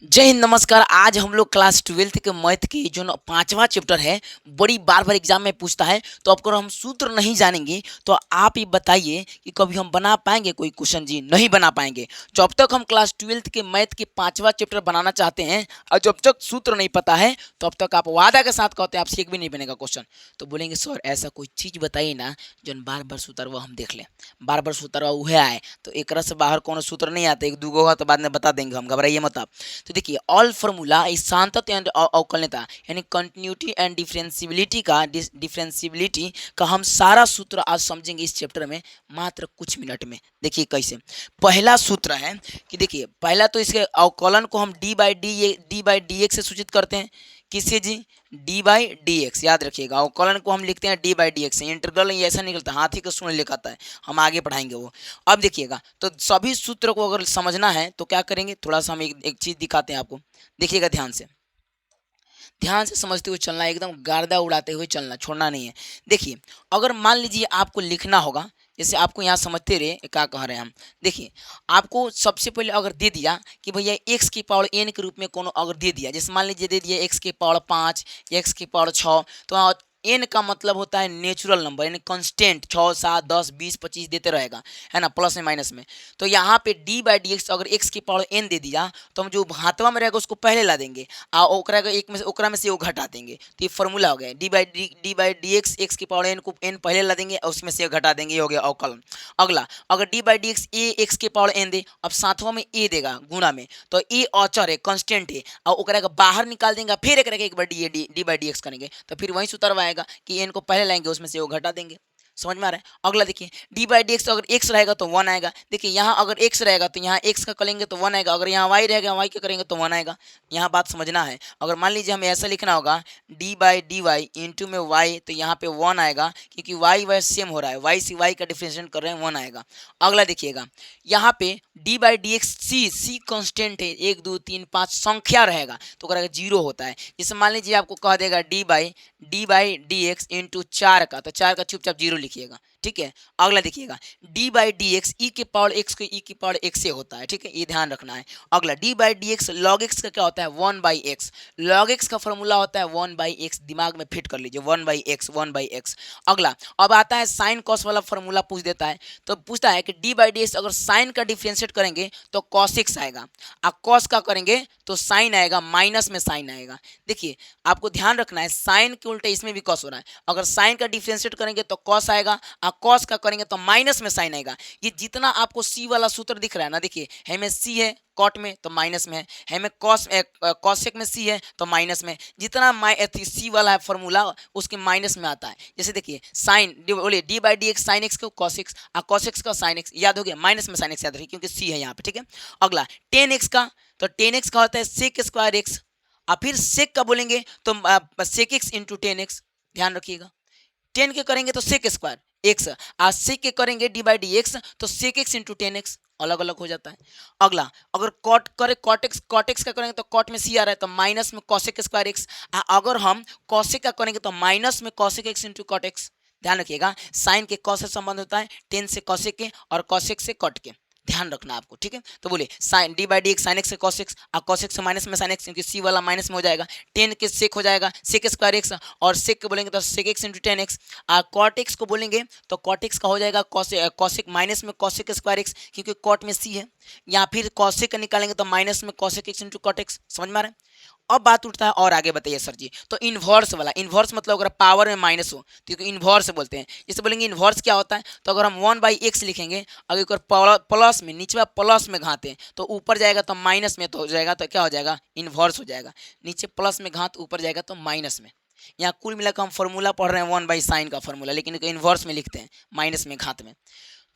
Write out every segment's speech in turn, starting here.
जय हिंद, नमस्कार। आज हम लोग क्लास 12th के मैथ की जो पांचवा चैप्टर है, बड़ी बार बार एग्जाम में पूछता है। तो अब अगर हम सूत्र नहीं जानेंगे तो आप ही बताइए कि कभी हम बना पाएंगे कोई क्वेश्चन? जी नहीं बना पाएंगे। जब तक हम क्लास 12th के मैथ के पांचवा चैप्टर बनाना चाहते हैं और जब तक सूत्र नहीं पता है तब तक आप वादा के साथ कहते हैं आपसे एक भी नहीं बनेगा क्वेश्चन। तो बोलेंगे सर ऐसा कोई चीज बताइए ना जो बार बार सूत्र हम देख लें, बार बार सूत्र उहे आए। तो एक से बाहर कोनो सूत्र नहीं आता, एक दूगो हो तो बाद में बता देंगे, हम घबराइए मत आप। तो देखिए, ऑल फार्मूला इज सांतत्य एंड अवकलनीयता यानी कंटिन्यूटी एंड डिफरेंशियबिलिटी का हम सारा सूत्र आज समझेंगे इस चैप्टर में मात्र कुछ मिनट में। देखिए कैसे। पहला सूत्र है कि देखिए, पहला तो इसके अवकलन को हम डी बाई डी एक्स से सूचित करते हैं। किससे जी? D by D x. याद रखिएगा, अवकलन को हम लिखते हैं डी बाई डी एक्स से। इंटीग्रल ये ऐसा निकलता है, हाथी का शून्य लिखाता है। हम आगे पढ़ाएंगे वो। अब देखिएगा, तो सभी सूत्र को अगर समझना है तो क्या करेंगे, थोड़ा सा हम एक चीज दिखाते हैं आपको। देखिएगा ध्यान से, ध्यान से समझते हुए चलना है, एकदम गर्दा उड़ाते हुए चलना, छोड़ना नहीं है। देखिए, अगर मान लीजिए आपको लिखना होगा, जैसे आपको यहाँ समझते रहे क्या कह रहे हैं हम। देखिए, आपको सबसे पहले अगर दे दिया कि भैया एक्स की पावर एन के रूप में कोनो अगर दे दिया, जैसे मान लीजिए दे दिया एक्स की पावर 5, एक्स की पावर 6, तो एन का मतलब होता है नेचुरल नंबर यानी कांस्टेंट। 6, 7, 10, 20, 25 देते रहेगा, है ना, प्लस में माइनस में। तो यहाँ पे डी बाई डी एक्स अगर एक्स की पावर एन दे दिया तो हम जो हाथवा में रहेगा उसको पहले ला देंगे आ ओकरा में से वो घटा देंगे। तो ये फॉर्मूला हो गया डी बाई डी एक्स की पावर एन को एन पहले ला देंगे और उसमें से घटा देंगे, ये हो गया अवकलन। अगला, अगर D by D X A x की पावर एन दे, अब साथवा में ए देगा गुणा में, तो ए अचर है, कांस्टेंट है, और ओकरा के बाहर निकाल देंगे, फिर एक बार डी बाई डी एक्स करेंगे तो फिर वहीं सूत्र आएगा कि एन को पहले लाएंगे उसमें से वो घटा देंगे। समझ में आ रहा है? अगला देखिए, डी बाई डी एक्स अगर एक्स रहेगा तो वन आएगा। देखिए, यहाँ अगर एक्स रहेगा तो यहाँ एक्स का करेंगे तो वन आएगा, अगर यहाँ वाई रहेगा वाई का करेंगे तो वन आएगा। यहाँ बात समझना है। अगर मान लीजिए हमें ऐसा लिखना होगा D by D Y into में वाई, तो यहाँ पे वन आएगा क्योंकि वाई वाई सेम हो रहा है, वाई से वाई का डिफरेंशिएट कर रहे हैं, वन आएगा। अगला देखिएगा, यहाँ पे D by D X C constant है, 1 2 3 5 संख्या रहेगा तो करेगा जीरो होता है। जैसे मान लीजिए आपको कह देगा D by D x into 4 का, तो 4 का चुपचाप जीरो लिखिएगा, ठीक है। अगला देखिएगा, डी बाई डी एक्स ई के पावर एक्स को ई की पावर एक्स से होता है, ठीक है, ये ध्यान रखना है। अगला, d by D x log x का क्या होता है? 1/x। लॉग एक्स का फॉर्मूला होता है 1/x, दिमाग में फिट कर लीजिए, 1/x। अगला, अब आता है साइन कॉस वाला फॉर्मूला पूछ देता है। तो पूछता है कि डी बाई डी एक्स अगर साइन का डिफरेंशिएट करेंगे तो कॉस एक्स आएगा, और कॉस का करेंगे तो साइन आएगा, माइनस में साइन आएगा। देखिए, आपको ध्यान रखना है, साइन के उल्टे इसमें भी कॉस हो रहा है। अगर साइन का डिफरेंशिएट करेंगे तो कॉस आएगा, कॉस का करेंगे तो माइनस में साइन आएगा। ये जितना आपको सी वाला सूत्र दिख रहा है ना, देखिए हमें सी है कॉट में तो माइनस में है, हमें कॉसेक में सी है तो माइनस में। जितना सी वाला है फॉर्मूला उसके माइनस में आता है। जैसे देखिए, साइन बोलिए D by D X sine x को कॉस एक्स, कॉस एक्स का साइन एक्स, याद हो गया, माइनस में साइन एक्स याद रखिए क्योंकि सी है यहाँ पे, ठीक है। अगला, टेन एक्स का, तो टेन एक्स का होता है सेक स्क्वायर एक्स, और फिर सेक का बोलेंगे तो sec X into tan X, ध्यान रखिएगा। 10 के करेंगे तो सेक स्क्वायर एक्स, आज सेक के करेंगे डी बाई डी एक्स तो सेक एक्स इंटू 10x, अलग अलग हो जाता है। अगला, अगर कॉट करे कॉट एक्स का करेंगे तो कॉट में सी आ रहा है तो माइनस में कॉसेक स्क्वायर एक्स, अगर हम कॉसेक का करेंगे तो माइनस में cosec X into cot X. ध्यान रखिएगा, साइन के कॉस से संबंध होता है, 10 से कॉसेक के और कॉसेक से कॉट के, ध्यान रखना आपको, ठीक है। तो बोले sine D by D X sine X से कॉस एक्स, और कॉस एक्स से माइनस में साइन एक्स, क्योंकि सी वाला माइनस में हो जाएगा। 10 के सेक हो जाएगा सेक स्क्वायर एक्स, और सेक के बोलेंगे तो sec X into 10x। Cot X को बोलेंगे तो कॉट एक्स का हो जाएगा कॉसेक माइनस में कॉसेक स्क्वायर एक्स, क्योंकि कॉट में सी है, या फिर कॉसेक निकालेंगे तो माइनस में cosec X into cot X. समझ में आ रहा है? अब बात उठता है और आगे बताइए सर जी, तो इन्वर्स वाला, इन्वर्स मतलब अगर पावर में माइनस हो तो इन्वर्स बोलते हैं। जैसे बोलेंगे इन्वर्स क्या होता है, तो अगर हम 1/x लिखेंगे, अगर प्लस में नीचे प्लस में घाते हैं तो ऊपर जाएगा तो माइनस में तो हो जाएगा, तो क्या हो जाएगा, इन्वर्स हो जाएगा। नीचे प्लस में घात ऊपर जाएगा तो माइनस में। यहाँ कुल मिलाकर हम फॉर्मूला पढ़ रहे हैं 1/sin का फॉर्मूला, लेकिन इन्वर्स में लिखते हैं माइनस में घात में।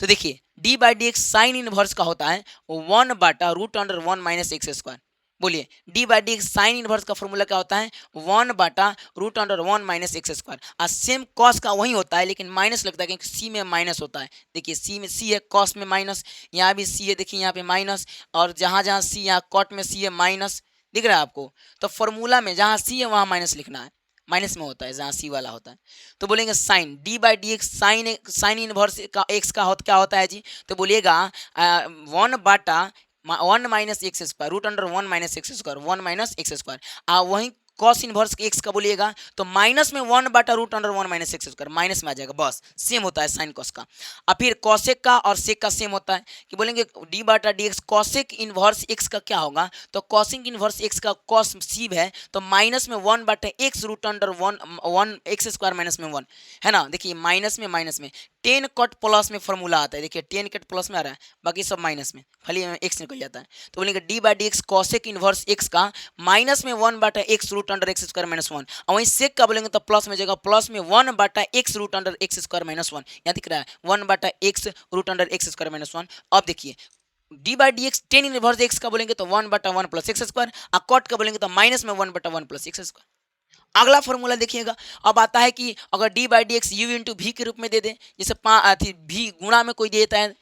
तो देखिए, D by D X sine inverse का होता है 1/√1 - x²। बोलिए, D by D X sine inverse का फॉर्मूला क्या होता है? 1/√1 - x²। और सेम कॉस का वही होता है, लेकिन माइनस लगता है क्योंकि सी में माइनस होता है। देखिए, सी में सी है, कॉस में माइनस, यहाँ भी सी है, देखिए यहाँ पे माइनस, और जहाँ जहाँ सी, यहाँ कॉट में सी है माइनस, दिख रहा है आपको? तो फॉर्मूला में जहाँ सी है वहाँ माइनस लिखना है, माइनस में होता है जहाँ सी वाला होता है। तो बोलेंगे sine D by D X sine inverse का एक्स का क्या होता है जी? तो बोलिएगा 1/√1 one minus X square, root under one minus X square, one minus X square. वहीं कॉस इनवर्स एक्स का बोलिएगा तो माइनस में वन बटा root under one minus X square, minus में आ जाएगा, बस सेम होता है साइन कॉस का। अब फिर कॉसेक का और सेक का सेम होता है कि बोलेंगे डी बटा D X, cosec inverse X का क्या होगा, तो कॉसिक इनवर्स एक्स का कॉस सीब है तो माइनस में वन बटा X root under one one X square minus में वन, है ना। देखिए माइनस में टेन कट प्लस में फॉर्मूला आता है, देखिए टेन कट प्लस में आ रहा है, बाकी सब माइनस में, खाली एक्स निकल जाता है। तो बोलेंगे D by D X cosec inverse X का माइनस में वन बटा X root under X square minus one, और वहीं सेक का बोलेंगे तो प्लस में जाएगा, प्लस में वन बटा X root under X square minus one, यहाँ दिख रहा है वन बटा X root under X square minus one. अब देखिए D by D X tan inverse X का बोलेंगे तो वन बटा वन प्लस एक्स स्क्वायर, और कॉट का बोलेंगे तो माइनस में वन बटा वन प्लस एक्स स्क्वायर। अगला फॉर्मूला देखिएगा, अब आता है कि अगर D by D x you into we के रूप में दे दे, जैसे भी गुणा में कोई देता है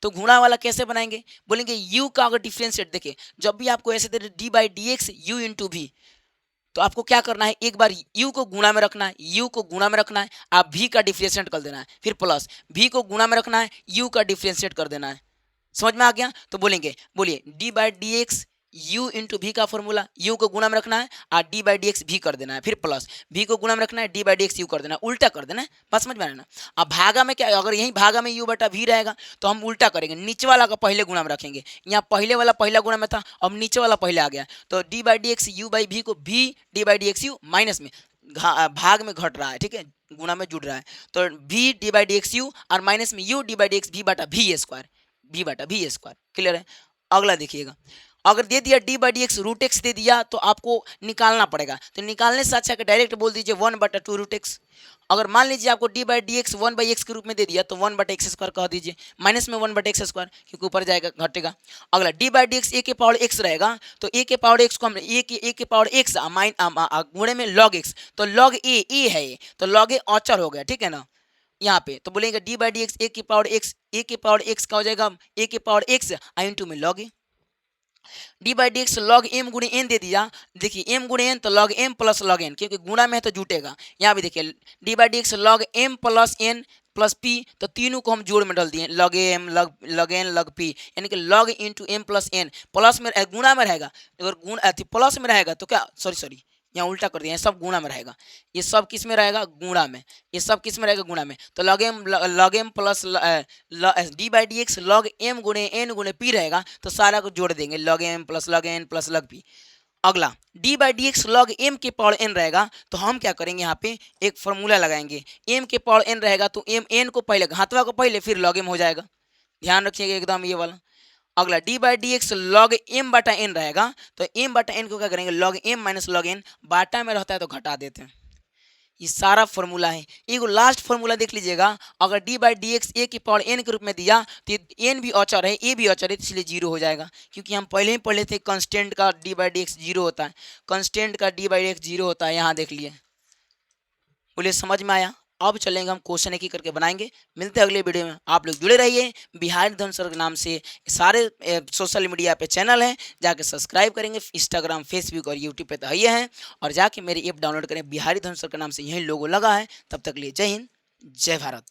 तो गुणा वाला कैसे बनाएंगे, बोलेंगे यू का अगर डिफ्रेंशिएट, देखिए जब भी आपको ऐसे दे दे d by D x you into v, तो आपको क्या करना है, एक बार u को गुणा में रखना है, u को गुणा में रखना है, आप v का डिफ्रेंशिएट कर देना है, फिर प्लस v को गुणा में रखना है, u का डिफ्रेंशिएट कर देना है। समझ में आ गया, तो बोलिए D by D x you into भी का फॉर्मूला, u को गुणा में रखना है और डी बाई डी एक्स भी कर देना है, फिर प्लस v को गुणा में रखना है, D by D x you कर देना है, उल्टा कर देना है, बस समझ में आना। अब भागा में क्या, अगर यही भागा में u बटा v रहेगा तो हम उल्टा करेंगे, नीचे वाला का पहले गुणा में रखेंगे, यहाँ पहले वाला पहला गुणा में था, अब नीचे वाला पहले आ गया, तो D by D x you by भी को v d by D x you minus में भाग में घट रहा है, ठीक है, गुणा में जुड़ रहा है, तो v d by D x u और माइनस में u d by D x v बटा v स्क्वायर, v बटा v स्क्वायर, क्लियर है। अगला देखिएगा, अगर दे दिया d by D x root x दे दिया तो आपको निकालना पड़ेगा, तो निकालने से अच्छा डायरेक्ट बोल दीजिए वन बटा टू रूट एक्स। अगर मान लीजिए आपको D by D x one by x के रूप में दे दिया तो वन बटा एक्स स्क्वायर कह दीजिए, माइनस में वन बटा एक्स स्क्वायर क्योंकि ऊपर जाएगा घटेगा। अगला d by D X A के पावर एक्स रहेगा तो ए के पावर एक्स को हम ए के पावर एक्स गुणे में लॉग एक्स, तो लॉग ए है ये, तो लॉग ए औचर हो गया, ठीक है ना यहाँ पे। तो बोलेंगे D by D X A के पावर एक्स का हो जाएगा ए के पावर एक्स आई इंटू में log A, D by D x log M गुणे एन दे दिया, देखिए एम गुणे एन तो log M plus log N, क्योंकि गुणा में है तो जुटेगा। यहाँ भी देखिए D by D x log M plus N plus P, तो तीनों को हम जोड़ में डाल दिए, log M log N log P, यानी कि log into M plus N, plus में गुणा में रहेगा, अगर गुण प्लस में रहेगा तो क्या सॉरी यहाँ उल्टा कर दिया, ये सब गुणा में रहेगा, ये सब किस में रहेगा गुणा में, ये सब किस में रहेगा गुणा में, तो log M plus d by D x log M गुणे एन गुणे पी रहेगा, तो सारा को जोड़ देंगे log M plus log n plus log p. अगला d by D x log m के पावर एन रहेगा, तो हम क्या करेंगे यहाँ पे एक फॉर्मूला लगाएंगे, एम के पावर एन रहेगा तो एम एन को पहले घातवा को पहले फिर लॉग एम हो जाएगा, ध्यान रखिएगा एकदम ये वाला। अगला d by D x log m बटा एन रहेगा, तो एम बटा एन को क्या करेंगे log m minus log n, बाटा में रहता है तो घटा देते हैं। ये सारा फॉर्मूला है। एक लास्ट फॉर्मूला देख लीजिएगा, अगर डी बाई डी एक्स ए की पावर एन के रूप में दिया तो एन भी औचर है ए भी औचर है, इसलिए जीरो हो जाएगा, क्योंकि हम पहले ही पढ़े थे कंस्टेंट का D by D x zero होता है, कंस्टेंट का D by D x zero होता है, यहाँ देख लिए। बोलिए समझ में आया। अब चलेंगे हम क्वेश्चन एक ही करके बनाएंगे, मिलते हैं अगले वीडियो में। आप लोग जुड़े रहिए, बिहारी धन सर के नाम से सारे सोशल मीडिया पे चैनल हैं, जाके सब्सक्राइब करेंगे, इंस्टाग्राम फेसबुक और यूट्यूब पे तो है ही है, और जाके मेरी ऐप डाउनलोड करें, बिहारी धन सर के नाम से यही लोगो लगा है। तब तक लिए जय हिंद जय भारत।